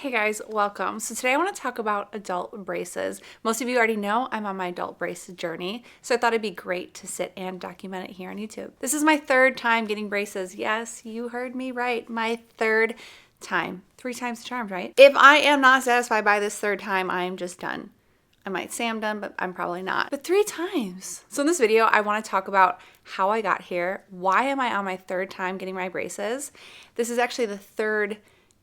Hey guys, welcome. So today I want to talk about adult braces. Most of you already know I'm on my adult brace journey, so I thought it'd be great to sit and document it here on YouTube. This is my third time getting braces. Yes, you heard me right. My third time. 3 times the charm, right? If I am not satisfied by this third time, I am just done. I might say I'm done, but I'm probably not. But 3 times. So in this video, I want to talk about how I got here. Why am I on my third time getting my braces? This is actually the third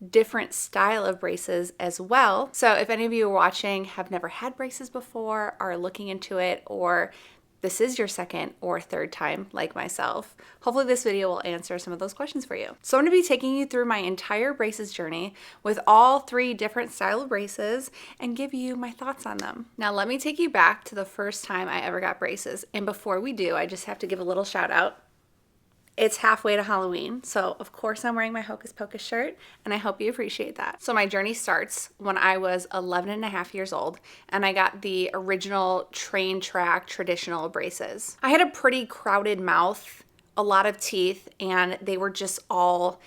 different style of braces as well. So if any of you are watching have never had braces before, are looking into it, or this is your second or third time like myself, hopefully this video will answer some of those questions for you. So I'm going to be taking you through my entire braces journey with all 3 different style of braces and give you my thoughts on them. Now let me take you back to the first time I ever got braces. And before we do, I just have to give a little shout out. It's halfway to Halloween, so of course I'm wearing my Hocus Pocus shirt, and I hope you appreciate that. So my journey starts when I was 11 and a half years old, and I got the original train track traditional braces. I had a pretty crowded mouth, a lot of teeth, and they were just not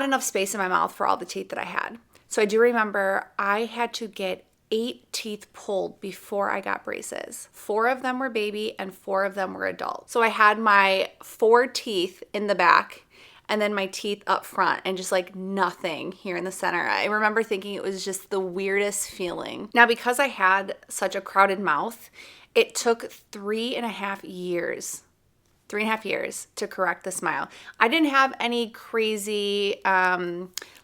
enough space in my mouth for all the teeth that I had. So I do remember I had to get 8 teeth pulled before I got braces. 4 of them were baby and 4 of them were adult. So I had my 4 teeth in the back and then my teeth up front and just like nothing here in the center. I remember thinking it was just the weirdest feeling. Now, because I had such a crowded mouth, it took 3.5 years. 3.5 years to correct the smile. I didn't have any crazy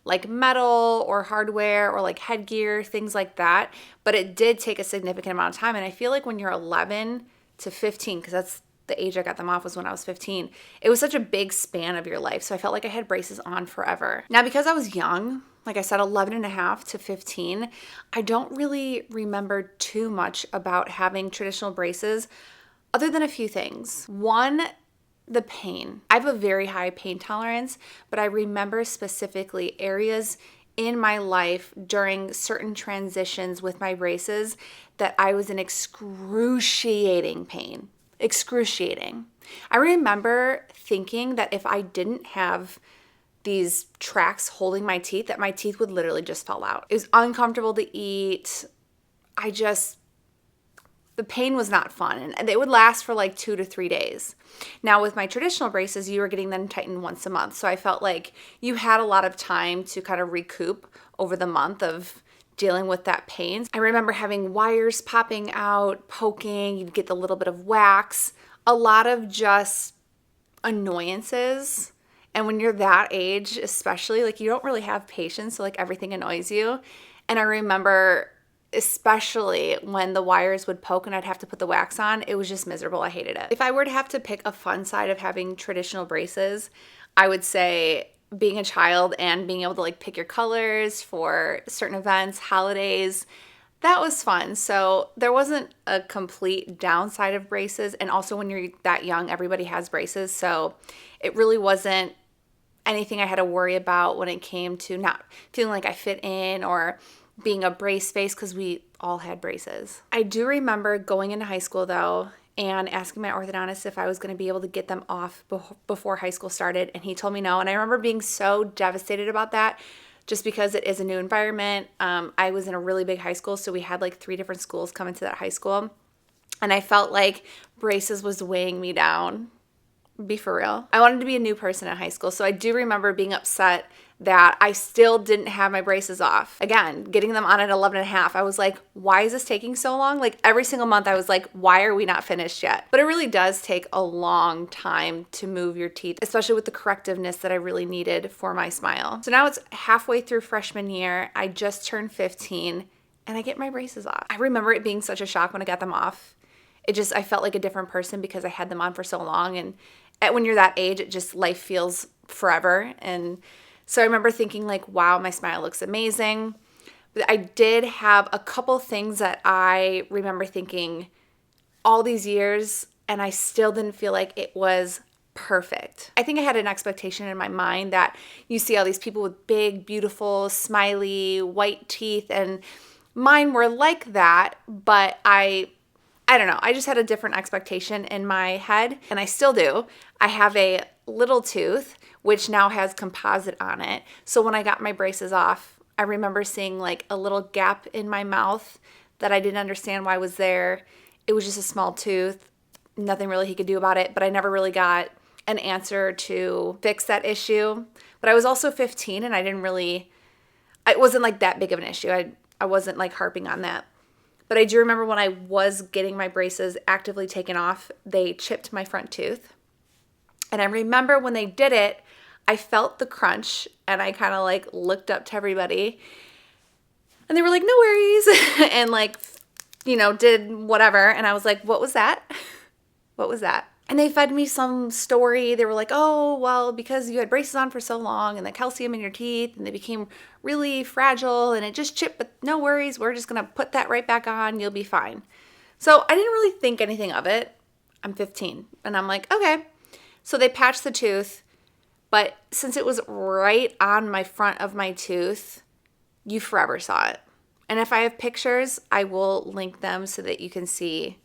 like metal or hardware or like headgear, things like that, but it did take a significant amount of time. And I feel like when you're 11 to 15, because that's the age I got them off was when I was 15, it was such a big span of your life. So I felt like I had braces on forever. Now, because I was young, like I said, 11 and a half to 15, I don't really remember too much about having traditional braces other than a few things. One, the pain. I have a very high pain tolerance, but I remember specifically areas in my life during certain transitions with my braces that I was in excruciating pain. Excruciating. I remember thinking that if I didn't have these tracks holding my teeth, that my teeth would literally just fall out. It was uncomfortable to eat. The pain was not fun, and they would last for like 2 to 3 days. Now with my traditional braces, you were getting them tightened once a month. So I felt like you had a lot of time to kind of recoup over the month of dealing with that pain. I remember having wires popping out, poking, you'd get the little bit of wax, a lot of just annoyances. And when you're that age, especially, like you don't really have patience, so like everything annoys you. And I remember especially when the wires would poke and I'd have to put the wax on, it was just miserable. I hated it. If I were to have to pick a fun side of having traditional braces, I would say being a child and being able to like pick your colors for certain events, holidays, that was fun. So there wasn't a complete downside of braces. And also when you're that young, everybody has braces. So it really wasn't anything I had to worry about when it came to not feeling like I fit in or being a brace face, because we all had braces. I do remember going into high school though and asking my orthodontist if I was going to be able to get them off before high school started, and he told me no. And I remember being so devastated about that just because it is a new environment. I was in a really big high school, so we had like 3 different schools come into that high school, and I felt like braces was weighing me down. Be for real. I wanted to be a new person in high school, so I do remember being upset that I still didn't have my braces off. Again, getting them on at 11 and a half, I was like, why is this taking so long? Like every single month I was like, why are we not finished yet? But it really does take a long time to move your teeth, especially with the correctiveness that I really needed for my smile. So now it's halfway through freshman year. I just turned 15 and I get my braces off. I remember it being such a shock when I got them off. I felt like a different person because I had them on for so long. And when you're that age, it just, life feels forever. And so I remember thinking like, wow, my smile looks amazing. But I did have a couple things that I remember thinking all these years, and I still didn't feel like it was perfect. I think I had an expectation in my mind that you see all these people with big, beautiful, smiley, white teeth, and mine were like that, but I don't know. I just had a different expectation in my head, and I still do. I have a little tooth, which now has composite on it. So when I got my braces off, I remember seeing like a little gap in my mouth that I didn't understand why was there. It was just a small tooth, nothing really he could do about it, but I never really got an answer to fix that issue. But I was also 15 and it wasn't like that big of an issue. I wasn't like harping on that. But I do remember when I was getting my braces actively taken off, they chipped my front tooth. And I remember when they did it, I felt the crunch and I kind of like looked up to everybody and they were like, no worries. And like, did whatever. And I was like, what was that? What was that? And they fed me some story. They were like, oh, well, because you had braces on for so long and the calcium in your teeth and they became really fragile and it just chipped, but no worries. We're just going to put that right back on. You'll be fine. So I didn't really think anything of it. I'm 15 and I'm like, okay. So they patched the tooth, but since it was right on my front of my tooth, you forever saw it. And if I have pictures, I will link them so that you can see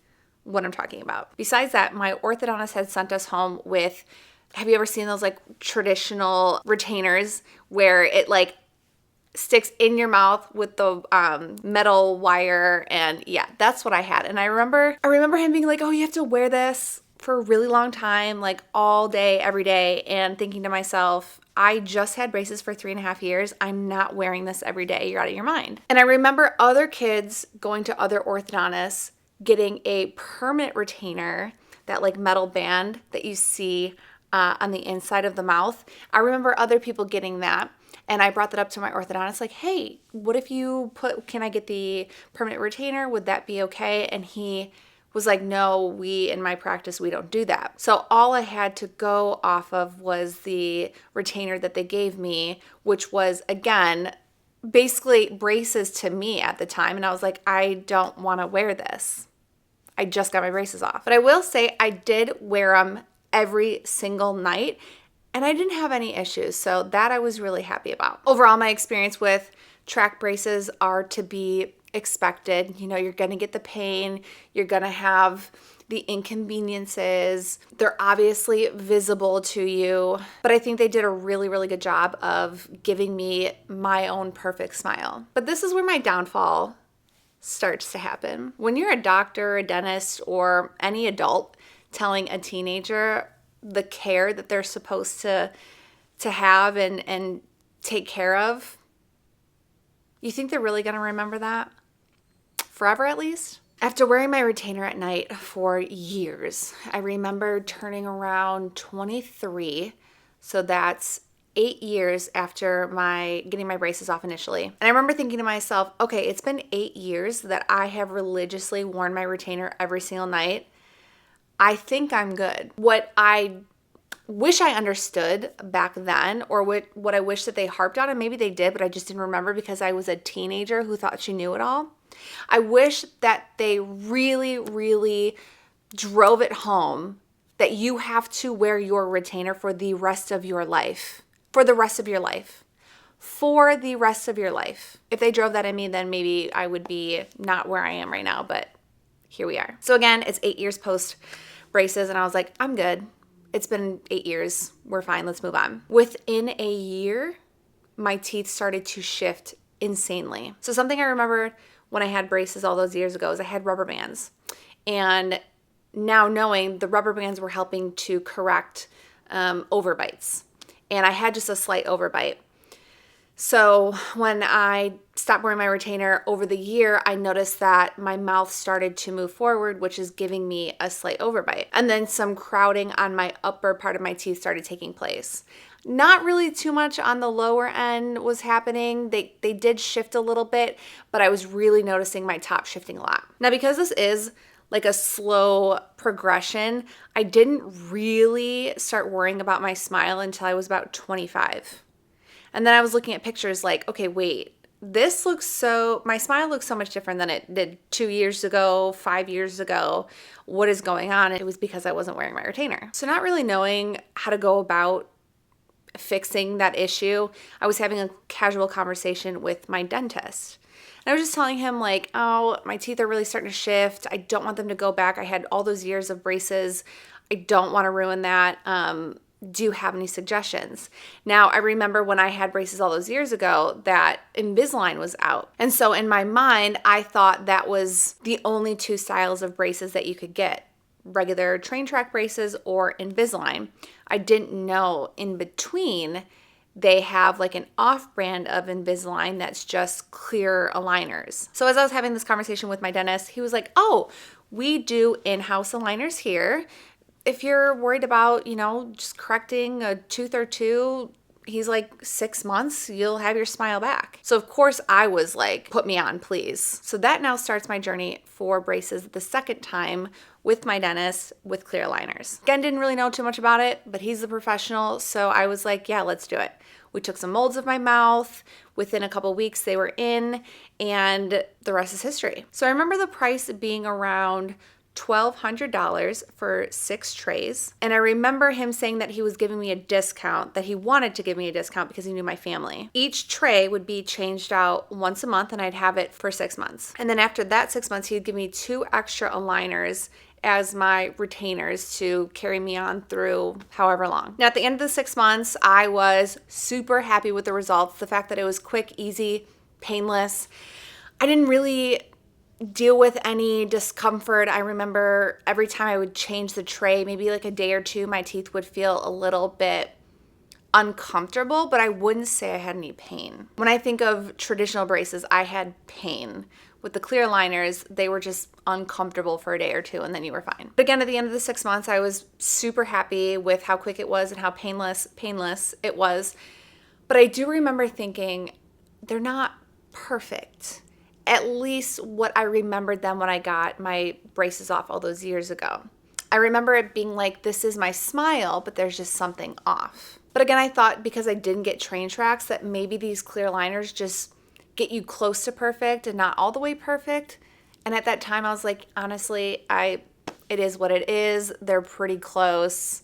what I'm talking about. Besides that, my orthodontist had sent us home with, have you ever seen those like traditional retainers where it like sticks in your mouth with the metal wire? And yeah, that's what I had. And I remember him being like, oh, you have to wear this for a really long time, like all day, every day, and thinking to myself, I just had braces for 3.5 years. I'm not wearing this every day. You're out of your mind. And I remember other kids going to other orthodontists getting a permanent retainer, that like metal band that you see on the inside of the mouth. I remember other people getting that. And I brought that up to my orthodontist, like, hey, what if can I get the permanent retainer? Would that be okay? And he was like, no, in my practice, we don't do that. So all I had to go off of was the retainer that they gave me, which was, again, basically braces to me at the time. And I was like, I don't want to wear this. I just got my braces off. But I will say I did wear them every single night and I didn't have any issues. So that I was really happy about. Overall, my experience with track braces are to be expected. You're going to get the pain. You're going to have the inconveniences. They're obviously visible to you, but I think they did a really, really good job of giving me my own perfect smile. But this is where my downfall starts to happen. When you're a doctor, a dentist, or any adult telling a teenager the care that they're supposed to have and take care of, you think they're really going to remember that? Forever at least? After wearing my retainer at night for years, I remember turning around 23, so that's 8 years after getting my braces off initially. And I remember thinking to myself, okay, it's been 8 years that I have religiously worn my retainer every single night. I think I'm good. What I wish I understood back then, or what I wish that they harped on, and maybe they did, but I just didn't remember because I was a teenager who thought she knew it all. I wish that they really, really drove it home that you have to wear your retainer for the rest of your life. For the rest of your life. For the rest of your life. If they drove that in me, then maybe I would be not where I am right now, but here we are. So again, it's 8 years post braces, and I was like, I'm good. It's been 8 years. We're fine. Let's move on. Within a year, my teeth started to shift insanely. So something I remembered when I had braces all those years ago is I had rubber bands. And now knowing the rubber bands were helping to correct overbites. And I had just a slight overbite. So when I stopped wearing my retainer over the year, I noticed that my mouth started to move forward, which is giving me a slight overbite. And then some crowding on my upper part of my teeth started taking place. Not really too much on the lower end was happening. They did shift a little bit, but I was really noticing my top shifting a lot. Now, because this is like a slow progression, I didn't really start worrying about my smile until I was about 25. And then I was looking at pictures like, okay, wait, my smile looks so much different than it did 2 years ago, 5 years ago. What is going on? It was because I wasn't wearing my retainer. So not really knowing how to go about fixing that issue, I was having a casual conversation with my dentist. And I was just telling him like, oh, my teeth are really starting to shift. I don't want them to go back. I had all those years of braces. I don't want to ruin that. do you have any suggestions? Now, I remember when I had braces all those years ago that Invisalign was out. And so in my mind, I thought that was the only two styles of braces that you could get, regular train track braces or Invisalign. I didn't know in between they have like an off-brand of Invisalign that's just clear aligners. So as I was having this conversation with my dentist, he was like, oh, we do in-house aligners here. If you're worried about, just correcting a tooth or two, he's like 6 months, you'll have your smile back. So of course I was like, put me on, please. So that now starts my journey for braces the second time with my dentist with clear aligners. Again, didn't really know too much about it, but he's the professional. So I was like, yeah, let's do it. We took some molds of my mouth. Within a couple weeks they were in, and the rest is history. So I remember the price being around $1,200 for 6 trays. And I remember him saying that he was giving me a discount, that he wanted to give me a discount because he knew my family. Each tray would be changed out once a month and I'd have it for 6 months. And then after that 6 months, he'd give me 2 extra aligners as my retainers to carry me on through however long. Now at the end of the 6 months, I was super happy with the results. The fact that it was quick, easy, painless. I didn't really deal with any discomfort. I remember every time I would change the tray, maybe like a day or two, my teeth would feel a little bit uncomfortable, but I wouldn't say I had any pain. When I think of traditional braces, I had pain. With the clear aligners, they were just uncomfortable for a day or two and then you were fine. But again, at the end of the 6 months, I was super happy with how quick it was and how painless it was. But I do remember thinking, they're not perfect. At least what I remembered them when I got my braces off all those years ago. I remember it being like, this is my smile, but there's just something off. But again, I thought because I didn't get train tracks that maybe these clear aligners just get you close to perfect and not all the way perfect. And at that time I was like, honestly, it is what it is. They're pretty close.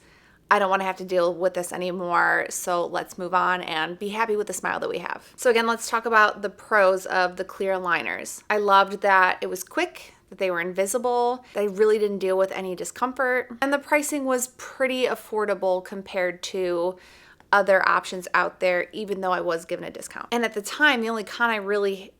I don't want to have to deal with this anymore, so let's move on and be happy with the smile that we have. So again, let's talk about the pros of the clear aligners. I loved that it was quick, that they were invisible, that I really didn't deal with any discomfort, and the pricing was pretty affordable compared to other options out there, even though I was given a discount. And at the time, the only con I really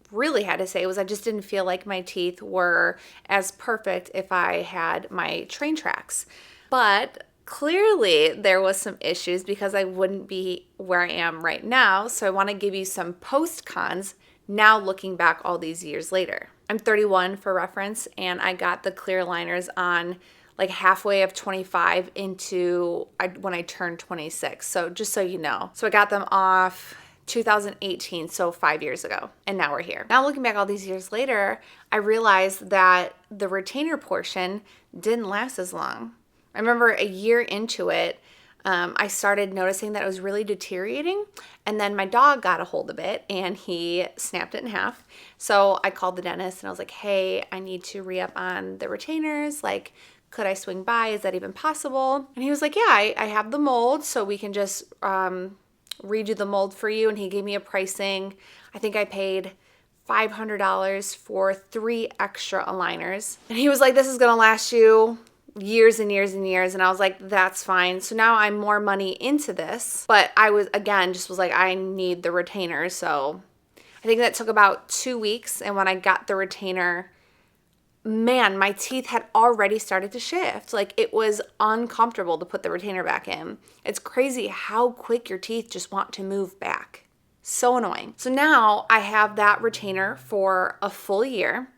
had to say was I just didn't feel like my teeth were as perfect if I had my train tracks. But clearly there was some issues because I wouldn't be where I am right now. So I want to give you some post cons now looking back all these years later. I'm 31 for reference, and I got the clear aligners on like halfway of 25 into when I turned 26. So just so you know. So I got them off 2018, so 5 years ago, and now we're here. Now looking back all these years later, I realized that the retainer portion didn't last as long. I remember a year into it, I started noticing that it was really deteriorating, and then my dog got a hold of it and he snapped it in half. So I called the dentist and I was like, hey, I need to re-up on the retainers. Like, could I swing by? Is that even possible? And he was like, yeah, I have the mold, so we can just redo the mold for you. And he gave me a pricing. I think I paid $500 for 3 extra aligners. And he was like, this is gonna last you years and years and years. And I was like, that's fine. So now I'm more money into this. But I was, again, just was like, I need the retainer. So I think that took about 2 weeks. And when I got the retainer, man, my teeth had already started to shift. Like, it was uncomfortable to put the retainer back in. It's crazy how quick your teeth just want to move back. So annoying. So now I have that retainer for a full year.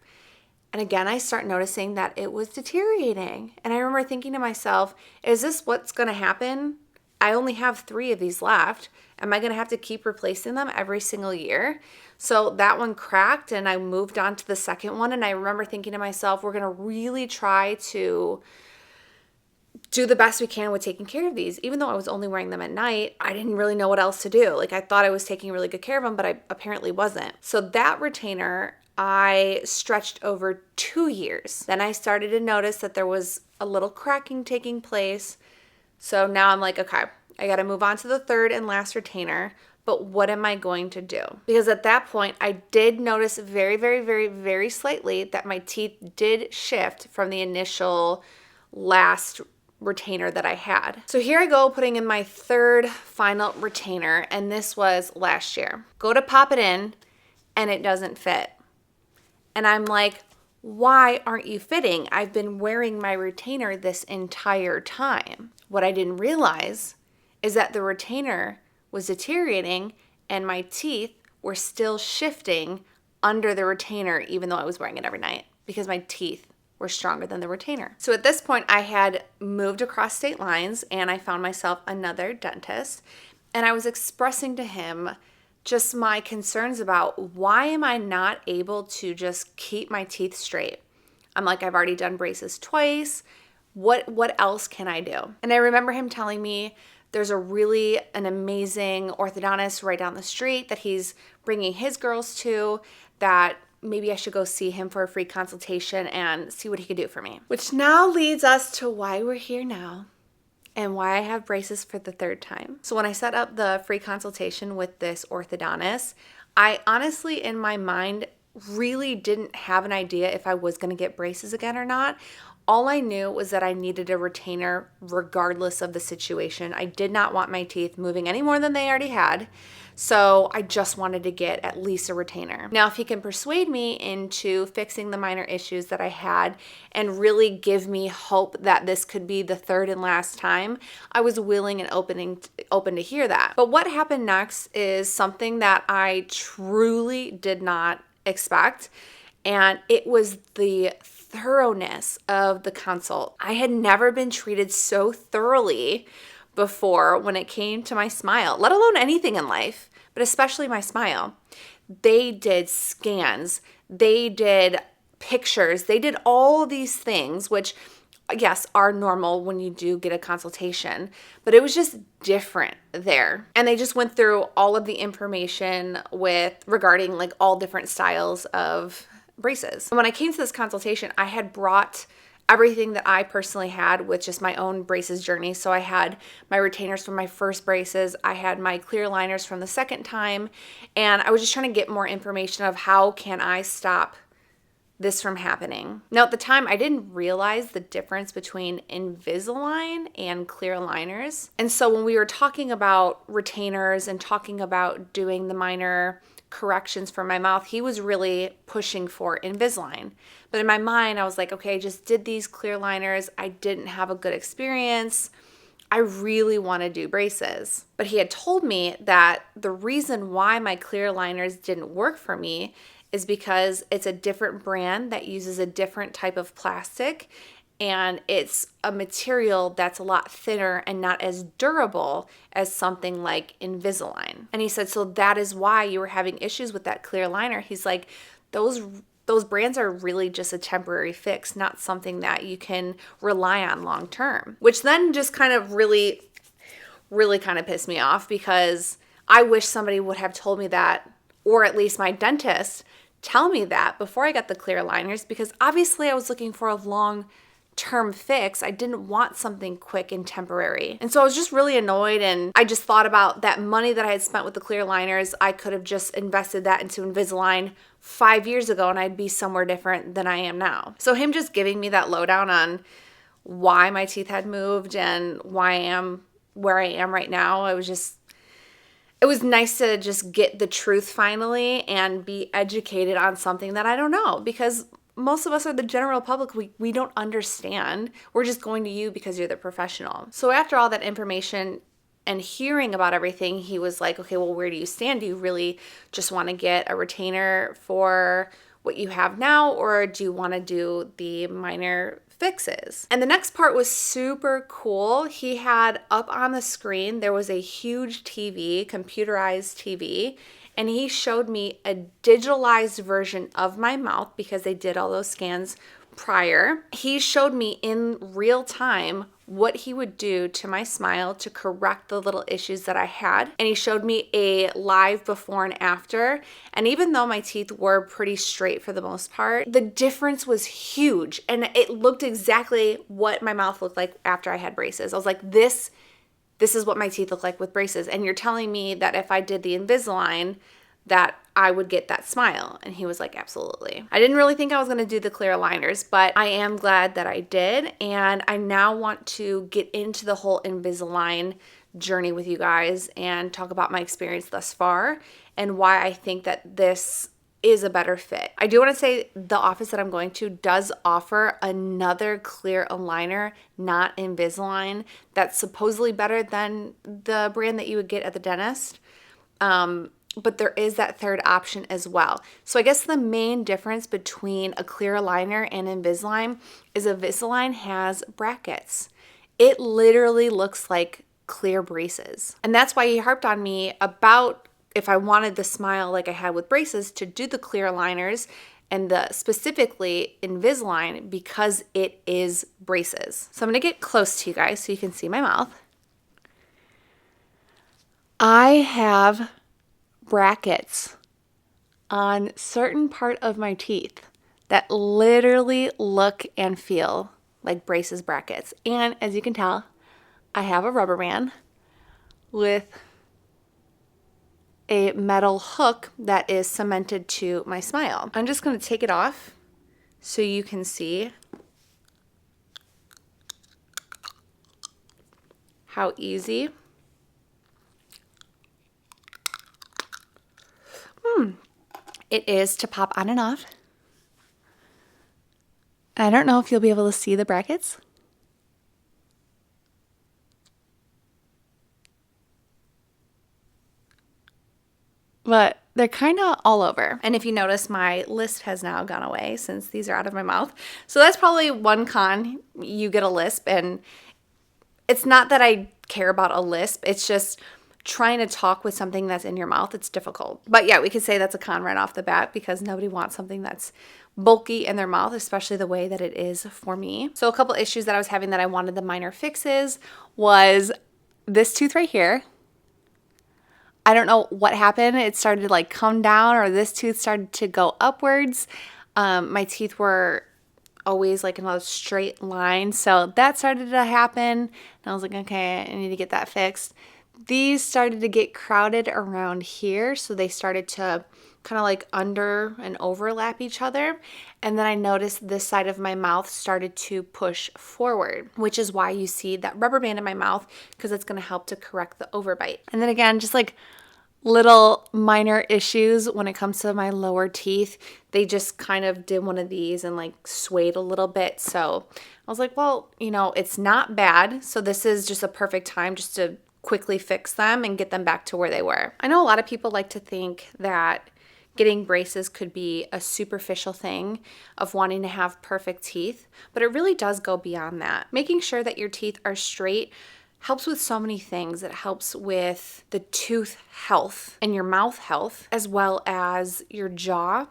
And again, I start noticing that it was deteriorating. And I remember thinking to myself, is this what's going to happen? I only have 3 of these left. Am I going to have to keep replacing them every single year? So that one cracked and I moved on to the second one. And I remember thinking to myself, we're going to really try to do the best we can with taking care of these. Even though I was only wearing them at night, I didn't really know what else to do. Like, I thought I was taking really good care of them, but I apparently wasn't. So that retainer, I stretched over 2 years. Then I started to notice that there was a little cracking taking place. So now I'm like, okay, I got to move on to the third and last retainer. But what am I going to do? Because at that point, I did notice very, very, very, very slightly that my teeth did shift from the initial last retainer that I had. So here I go putting in my third final retainer, and this was last year. Go to pop it in and it doesn't fit. And I'm like, why aren't you fitting? I've been wearing my retainer this entire time. What I didn't realize is that the retainer was deteriorating and my teeth were still shifting under the retainer even though I was wearing it every night because my teeth were stronger than the retainer. So at this point, I had moved across state lines and I found myself another dentist, and I was expressing to him just my concerns about why am I not able to just keep my teeth straight? I'm like, I've already done braces twice. What else can I do? And I remember him telling me there's an amazing orthodontist right down the street that he's bringing his girls to, that maybe I should go see him for a free consultation and see what he could do for me. Which now leads us to why we're here now and why I have braces for the third time. So when I set up the free consultation with this orthodontist, I honestly, in my mind, really didn't have an idea if I was gonna get braces again or not. All I knew was that I needed a retainer regardless of the situation. I did not want my teeth moving any more than they already had. So I just wanted to get at least a retainer. Now, if he can persuade me into fixing the minor issues that I had and really give me hope that this could be the third and last time, I was willing and open to hear that. But what happened next is something that I truly did not expect, and it was the thoroughness of the consult. I had never been treated so thoroughly before when it came to my smile, let alone anything in life, but especially my smile. They did scans, they did pictures, they did all these things, which yes, are normal when you do get a consultation, but it was just different there. And they just went through all of the information regarding like all different styles of braces. And when I came to this consultation, I had brought everything that I personally had with just my own braces journey. So I had my retainers from my first braces, I had my clear liners from the second time, and I was just trying to get more information of how can I stop this from happening. Now, at the time, I didn't realize the difference between Invisalign and clear aligners. And so when we were talking about retainers and talking about doing the minor corrections for my mouth, he was really pushing for Invisalign. But in my mind, I was like, okay, I just did these clear liners. I didn't have a good experience. I really want to do braces. But he had told me that the reason why my clear liners didn't work for me is because it's a different brand that uses a different type of plastic, and it's a material that's a lot thinner and not as durable as something like Invisalign. And he said, so that is why you were having issues with that clear liner. He's like, those brands are really just a temporary fix, not something that you can rely on long term. Which then just kind of really kind of pissed me off, because I wish somebody would have told me that, or at least my dentist tell me that before I got the clear liners, because obviously I was looking for a long-term fix. I didn't want something quick and temporary. And so I was just really annoyed, and I just thought about that money that I had spent with the clear liners. I could have just invested that into Invisalign 5 years ago and I'd be somewhere different than I am now. So him just giving me that lowdown on why my teeth had moved and why I am where I am right now, it was nice to just get the truth finally and be educated on something that I don't know, because most of us are the general public. We don't understand. We're just going to you because you're the professional. So after all that information and hearing about everything, he was like, okay, well, where do you stand? Do you really just want to get a retainer for what you have now, or do you want to do the minor fixes? And the next part was super cool. He had up on the screen, there was a huge TV, computerized TV, and he showed me a digitalized version of my mouth because they did all those scans prior. He showed me in real time what he would do to my smile to correct the little issues that I had. And he showed me a live before and after. And even though my teeth were pretty straight for the most part, the difference was huge. And it looked exactly what my mouth looked like after I had braces. I was like, this is what my teeth look like with braces. And you're telling me that if I did the Invisalign, that I would get that smile. And he was like, absolutely. I didn't really think I was going to do the clear aligners, but I am glad that I did. And I now want to get into the whole Invisalign journey with you guys and talk about my experience thus far and why I think that this is a better fit. I do want to say the office that I'm going to does offer another clear aligner, not Invisalign, that's supposedly better than the brand that you would get at the dentist. But there is that third option as well. So I guess the main difference between a clear aligner and Invisalign is Invisalign has brackets. It literally looks like clear braces. And that's why he harped on me about if I wanted the smile like I had with braces to do the clear aligners and specifically Invisalign because it is braces. So I'm gonna get close to you guys so you can see my mouth. I have brackets on certain part of my teeth that literally look and feel like braces brackets. And as you can tell, I have a rubber band with a metal hook that is cemented to my smile. I'm just going to take it off so you can see how easy it is to pop on and off. I don't know if you'll be able to see the brackets. But they're kind of all over. And if you notice, my lisp has now gone away since these are out of my mouth. So that's probably one con. You get a lisp, and it's not that I care about a lisp. It's just trying to talk with something that's in your mouth. It's difficult. But yeah, we could say that's a con right off the bat because nobody wants something that's bulky in their mouth, especially the way that it is for me. So a couple issues that I was having that I wanted the minor fixes was this tooth right here. I don't know what happened. It started to like come down, or this tooth started to go upwards. My teeth were always like in a straight line. So that started to happen. And I was like, okay, I need to get that fixed. These started to get crowded around here. So they started to kind of like under and overlap each other. And then I noticed this side of my mouth started to push forward, which is why you see that rubber band in my mouth, because it's going to help to correct the overbite. And then again, just like little minor issues when it comes to my lower teeth. They just kind of did one of these and like swayed a little bit. So I was like, well, you know, it's not bad. So this is just a perfect time just to quickly fix them and get them back to where they were. I know a lot of people like to think that getting braces could be a superficial thing of wanting to have perfect teeth, but it really does go beyond that. Making sure that your teeth are straight helps with so many things. It helps with the tooth health and your mouth health, as well as your jaw.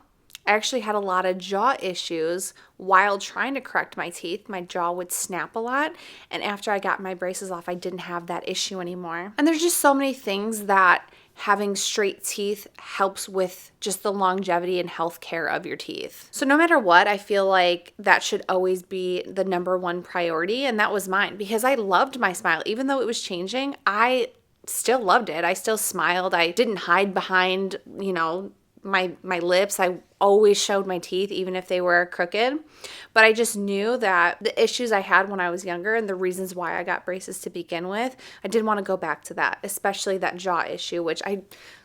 I actually had a lot of jaw issues while trying to correct my teeth. My jaw would snap a lot, and after I got my braces off, I didn't have that issue anymore. And there's just so many things that having straight teeth helps with just the longevity and health care of your teeth. So no matter what, I feel like that should always be the number one priority, and that was mine because I loved my smile. Even though it was changing, I still loved it. I still smiled. I didn't hide behind, my lips. I always showed my teeth, even if they were crooked. But I just knew that the issues I had when I was younger and the reasons why I got braces to begin with, I didn't want to go back to that, especially that jaw issue, which I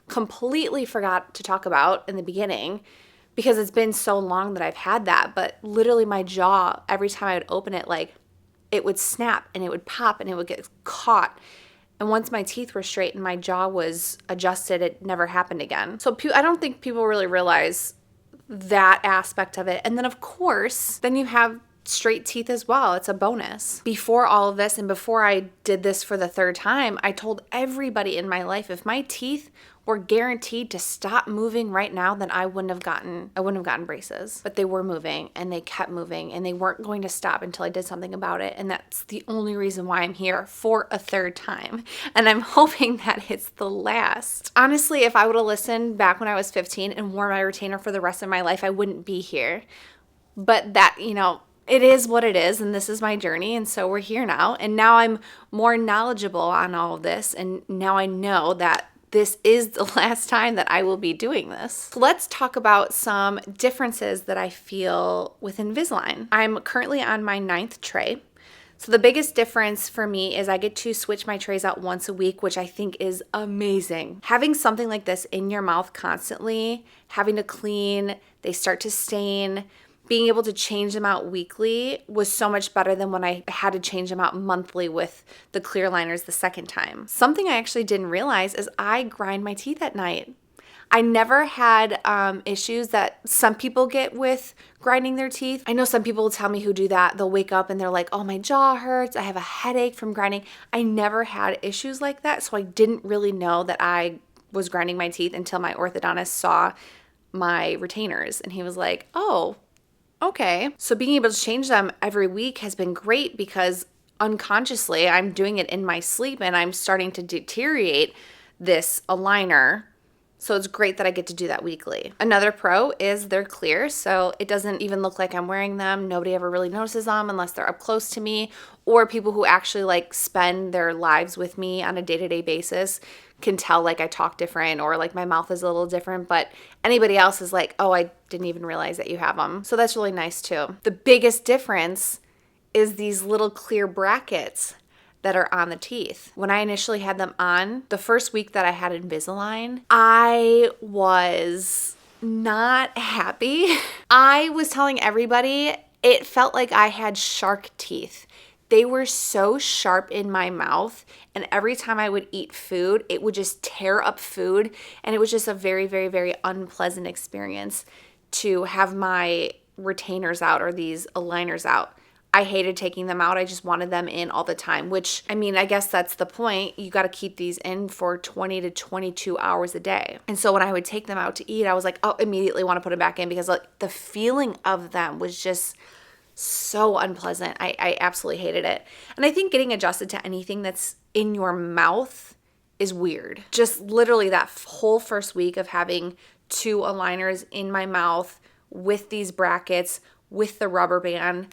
completely forgot to talk about in the beginning because it's been so long that I've had that. But literally my jaw, every time I would open it, like it would snap and it would pop and it would get caught. And once my teeth were straight and my jaw was adjusted, it never happened again. So I don't think people really realize that aspect of it. And then of course, then you have straight teeth as well. It's a bonus. Before all of this and before I did this for the third time, I told everybody in my life if my teeth were guaranteed to stop moving right now, then I wouldn't have gotten braces. But they were moving and they kept moving and they weren't going to stop until I did something about it. And that's the only reason why I'm here for a third time. And I'm hoping that it's the last. Honestly, if I would have listened back when I was 15 and wore my retainer for the rest of my life, I wouldn't be here. But that, it is what it is, and this is my journey, and so we're here now. And now I'm more knowledgeable on all of this, and now I know that this is the last time that I will be doing this. So let's talk about some differences that I feel with Invisalign. I'm currently on my 9th tray. So the biggest difference for me is I get to switch my trays out once a week, which I think is amazing. Having something like this in your mouth constantly, having to clean, they start to stain, being able to change them out weekly was so much better than when I had to change them out monthly with the clear liners the second time. Something I actually didn't realize is I grind my teeth at night. I never had issues that some people get with grinding their teeth. I know some people will tell me who do that. They'll wake up and they're like, oh, my jaw hurts. I have a headache from grinding. I never had issues like that. So I didn't really know that I was grinding my teeth until my orthodontist saw my retainers. And he was like, oh, okay. So being able to change them every week has been great because unconsciously I'm doing it in my sleep and I'm starting to deteriorate this aligner. So it's great that I get to do that weekly. Another pro is they're clear, so it doesn't even look like I'm wearing them. Nobody ever really notices them unless they're up close to me, or people who actually like spend their lives with me on a day-to-day basis can tell like I talk different or like my mouth is a little different, but anybody else is like, oh, I didn't even realize that you have them. So that's really nice too. The biggest difference is these little clear brackets that are on the teeth. When I initially had them on, the first week that I had Invisalign, I was not happy. I was telling everybody it felt like I had shark teeth. They were so sharp in my mouth, and every time I would eat food, it would just tear up food, and it was just a very, very, very unpleasant experience to have my retainers out or these aligners out. I hated taking them out. I just wanted them in all the time, which, I mean, I guess that's the point. You got to keep these in for 20 to 22 hours a day. And so when I would take them out to eat, I was like, oh, immediately want to put them back in because like the feeling of them was just so unpleasant. I absolutely hated it. And I think getting adjusted to anything that's in your mouth is weird. Just literally that whole first week of having 2 aligners in my mouth with these brackets, with the rubber band,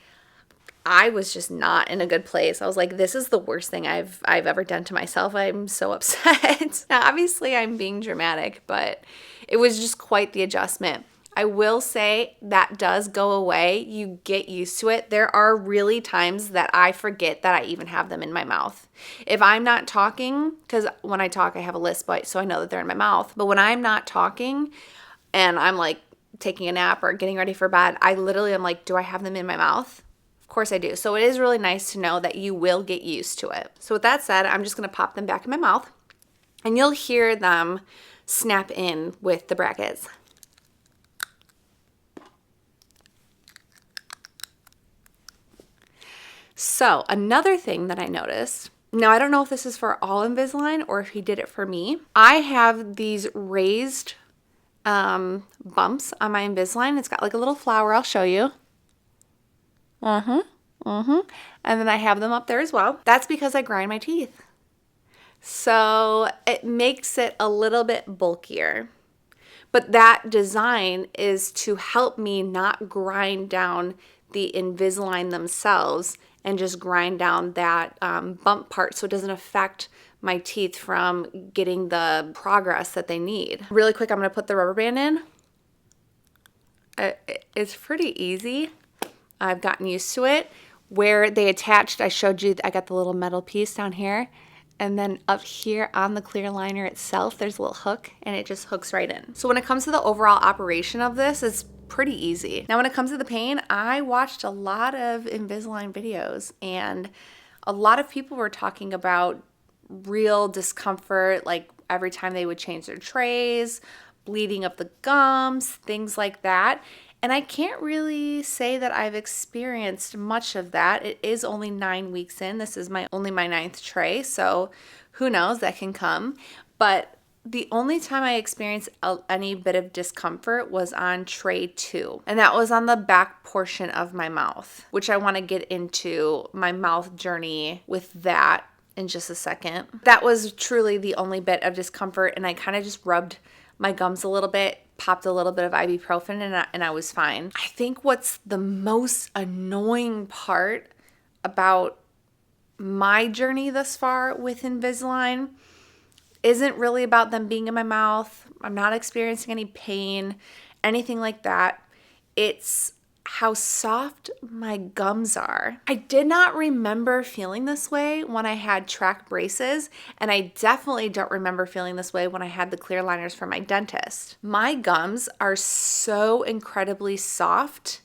I was just not in a good place. I was like, this is the worst thing I've ever done to myself. I'm so upset. Now, obviously, I'm being dramatic, but it was just quite the adjustment. I will say that does go away. You get used to it. There are really times that I forget that I even have them in my mouth. If I'm not talking, because when I talk, I have a lisp, so I know that they're in my mouth. But when I'm not talking and I'm like taking a nap or getting ready for bed, I literally am like, do I have them in my mouth? Of course I do. So it is really nice to know that you will get used to it. So with that said, I'm just going to pop them back in my mouth and you'll hear them snap in with the brackets. So another thing that I noticed, now I don't know if this is for all Invisalign or if he did it for me. I have these raised bumps on my Invisalign. It's got like a little flower. I'll show you. And then I have them up there as well. That's because I grind my teeth. So it makes it a little bit bulkier. But that design is to help me not grind down the Invisalign themselves and just grind down that bump part so it doesn't affect my teeth from getting the progress that they need. Really quick, I'm going to put the rubber band in. It's pretty easy. I've gotten used to it. Where they attached, I showed you, I got the little metal piece down here. And then up here on the clear liner itself, there's a little hook and it just hooks right in. So when it comes to the overall operation of this, it's pretty easy. Now when it comes to the pain, I watched a lot of Invisalign videos and a lot of people were talking about real discomfort, like every time they would change their trays, bleeding of the gums, things like that. And I can't really say that I've experienced much of that. It is only 9 weeks in. This is only my 9th tray, so who knows, that can come. But the only time I experienced any bit of discomfort was on tray 2. And that was on the back portion of my mouth, which I want to get into my mouth journey with that in just a second. That was truly the only bit of discomfort, and I kind of just rubbed my gums a little bit, popped a little bit of ibuprofen, and I was fine. I think what's the most annoying part about my journey thus far with Invisalign isn't really about them being in my mouth. I'm not experiencing any pain, anything like that. It's how soft my gums are. I did not remember feeling this way when I had track braces, and I definitely don't remember feeling this way when I had the clear liners from my dentist. My gums are so incredibly soft.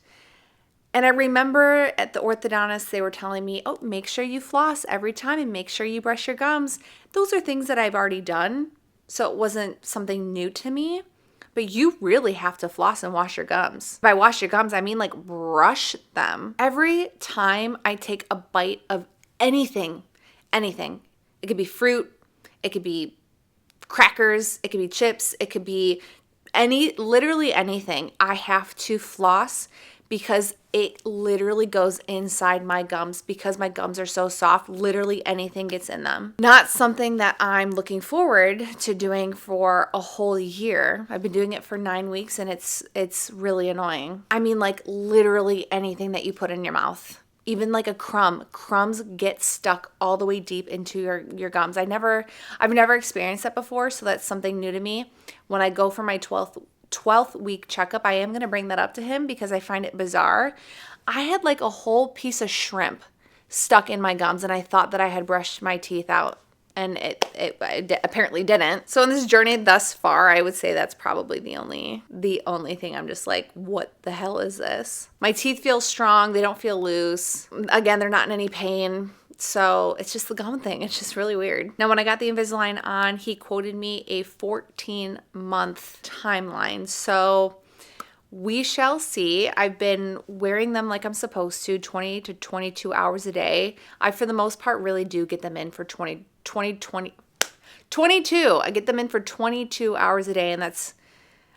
And I remember at the orthodontist, they were telling me, oh, make sure you floss every time and make sure you brush your gums. Those are things that I've already done, so it wasn't something new to me. But you really have to floss and wash your gums. By wash your gums, I mean like brush them. Every time I take a bite of anything, it could be fruit, it could be crackers, it could be chips, it could be literally anything, I have to floss because it literally goes inside my gums because my gums are so soft. Literally anything gets in them. Not something that I'm looking forward to doing for a whole year. I've been doing it for 9 weeks and it's really annoying. I mean, like literally anything that you put in your mouth. Even like a crumb. Crumbs get stuck all the way deep into your gums. I've never experienced that before, so that's something new to me. When I go for my 12th week checkup, I am going to bring that up to him because I find it bizarre. I had like a whole piece of shrimp stuck in my gums and I thought that I had brushed my teeth out, and it apparently didn't. So in this journey thus far, I would say that's probably the only thing I'm just like, what the hell is this? My teeth feel strong. They don't feel loose. Again, they're not in any pain. So it's just the gum thing. It's just really weird. Now, when I got the Invisalign on, he quoted me a 14-month timeline. So we shall see. I've been wearing them like I'm supposed to, 20 to 22 hours a day. I, for the most part, really do get them in for 22. I get them in for 22 hours a day, and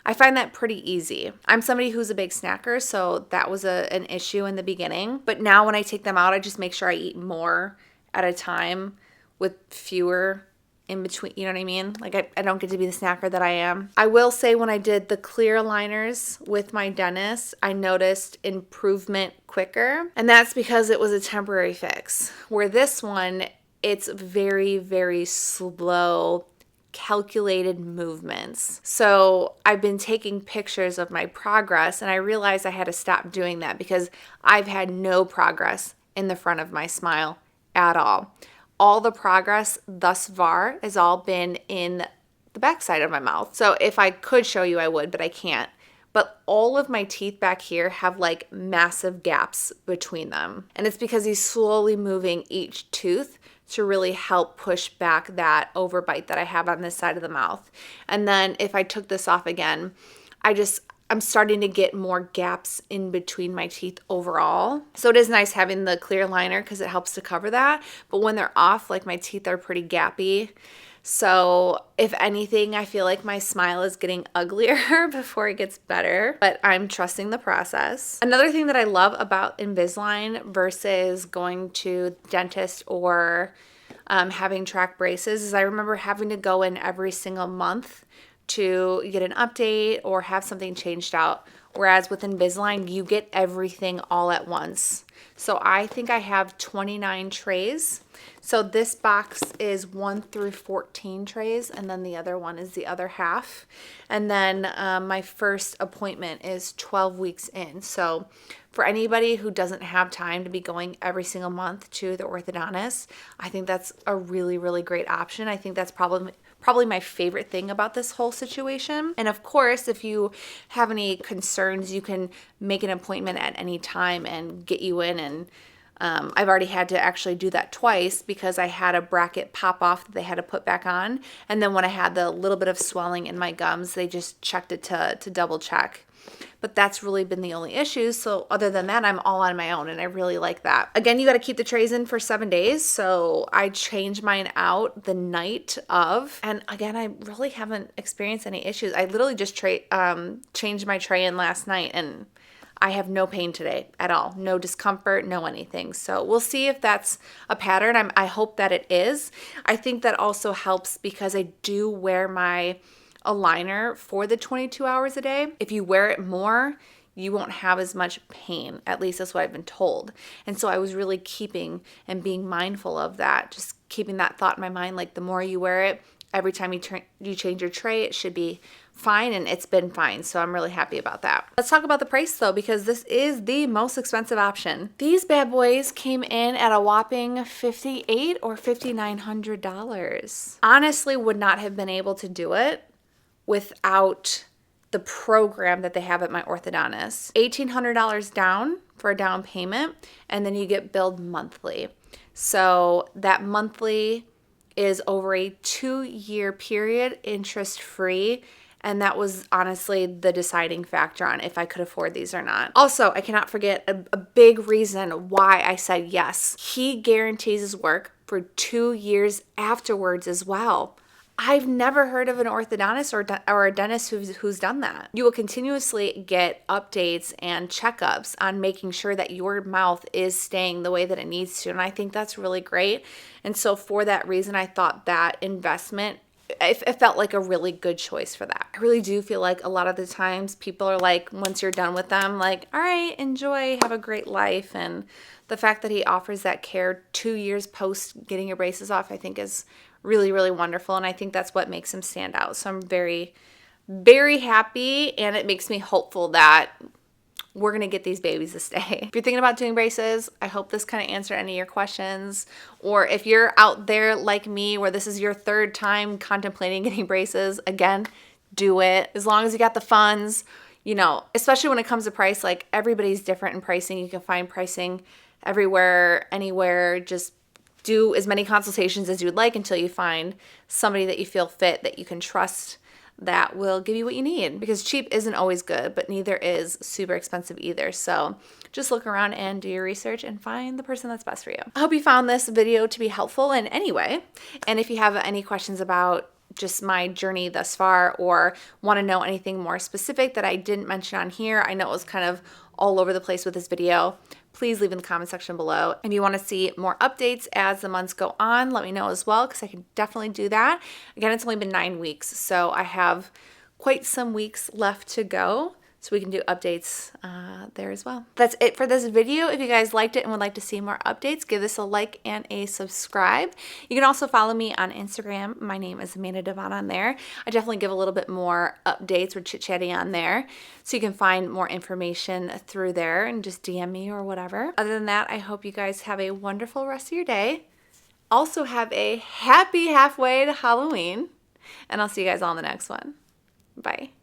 I find that pretty easy. I'm somebody who's a big snacker, so that was an issue in the beginning. But now when I take them out, I just make sure I eat more at a time with fewer in between. You know what I mean? Like I don't get to be the snacker that I am. I will say when I did the clear liners with my dentist, I noticed improvement quicker. And that's because it was a temporary fix. Where this one, it's very, very slow, calculated movements. So I've been taking pictures of my progress, and I realized I had to stop doing that because I've had no progress in the front of my smile at all. All the progress thus far has all been in the back side of my mouth. So if I could show you, I would, but I can't. But all of my teeth back here have like massive gaps between them. And it's because he's slowly moving each tooth to really help push back that overbite that I have on this side of the mouth. And then if I took this off again, I'm starting to get more gaps in between my teeth overall. So it is nice having the clear liner because it helps to cover that. But when they're off, like my teeth are pretty gappy. So if anything, I feel like my smile is getting uglier before it gets better, but I'm trusting the process. Another thing that I love about Invisalign versus going to the dentist or having track braces is I remember having to go in every single month to get an update or have something changed out. Whereas with Invisalign, you get everything all at once. So I think I have 29 trays. So this box is 1 through 14 trays, and then the other one is the other half. And then my first appointment is 12 weeks in. So for anybody who doesn't have time to be going every single month to the orthodontist, I think that's a really, really great option. I think that's probably my favorite thing about this whole situation. And of course, if you have any concerns, you can make an appointment at any time and get you in. And I've already had to actually do that twice because I had a bracket pop off that they had to put back on. And then when I had the little bit of swelling in my gums, they just checked it to double check. But that's really been the only issue. So other than that, I'm all on my own, and I really like that. Again, you got to keep the trays in for 7 days. So I change mine out the night of. And again, I really haven't experienced any issues. I literally just changed my tray in last night, and I have no pain today at all. No discomfort, no anything. So we'll see if that's a pattern. I hope that it is. I think that also helps because I do wear my aligner for the 22 hours a day. If you wear it more, you won't have as much pain. At least that's what I've been told. And so I was really keeping and being mindful of that, just keeping that thought in my mind, like the more you wear it, every time you change your tray, it should be fine, and it's been fine. So I'm really happy about that. Let's talk about the price though, because this is the most expensive option. These bad boys came in at a whopping $5,800 or $5,900. Honestly, would not have been able to do it without the program that they have at my orthodontist. $1,800 down for a down payment, and then you get billed monthly. So that monthly is over a 2-year period, interest-free. And that was honestly the deciding factor on if I could afford these or not. Also, I cannot forget a big reason why I said yes. He guarantees his work for 2 years afterwards as well. I've never heard of an orthodontist or a dentist who's done that. You will continuously get updates and checkups on making sure that your mouth is staying the way that it needs to. And I think that's really great. And so for that reason, I thought that investment, it felt like a really good choice for that. I really do feel like a lot of the times people are like, once you're done with them, like, all right, enjoy, have a great life. And the fact that he offers that care 2 years post getting your braces off, I think is really, really wonderful. And I think that's what makes him stand out. So I'm very, very happy. And it makes me hopeful that we're going to get these babies to stay. If you're thinking about doing braces, I hope this kind of answered any of your questions. Or if you're out there like me, where this is your 3rd time contemplating getting braces, again, do it. As long as you got the funds, you know, especially when it comes to price, like everybody's different in pricing. You can find pricing everywhere, anywhere. Just do as many consultations as you would like until you find somebody that you feel fit, that you can trust, that will give you what you need, because cheap isn't always good, but neither is super expensive either. So just look around and do your research and find the person that's best for you. I hope you found this video to be helpful in any way. And if you have any questions about just my journey thus far, or want to know anything more specific that I didn't mention on here, I know it was kind of all over the place with this video, please leave in the comment section below. If you want to see more updates as the months go on, let me know as well, because I can definitely do that. Again, it's only been 9 weeks, so I have quite some weeks left to go, so we can do updates there as well. That's it for this video. If you guys liked it and would like to see more updates, give this a like and a subscribe. You can also follow me on Instagram. My name is Amanda Devon on there. I definitely give a little bit more updates or chit-chatting on there, so you can find more information through there and just DM me or whatever. Other than that, I hope you guys have a wonderful rest of your day. Also have a happy halfway to Halloween, and I'll see you guys all in the next one. Bye.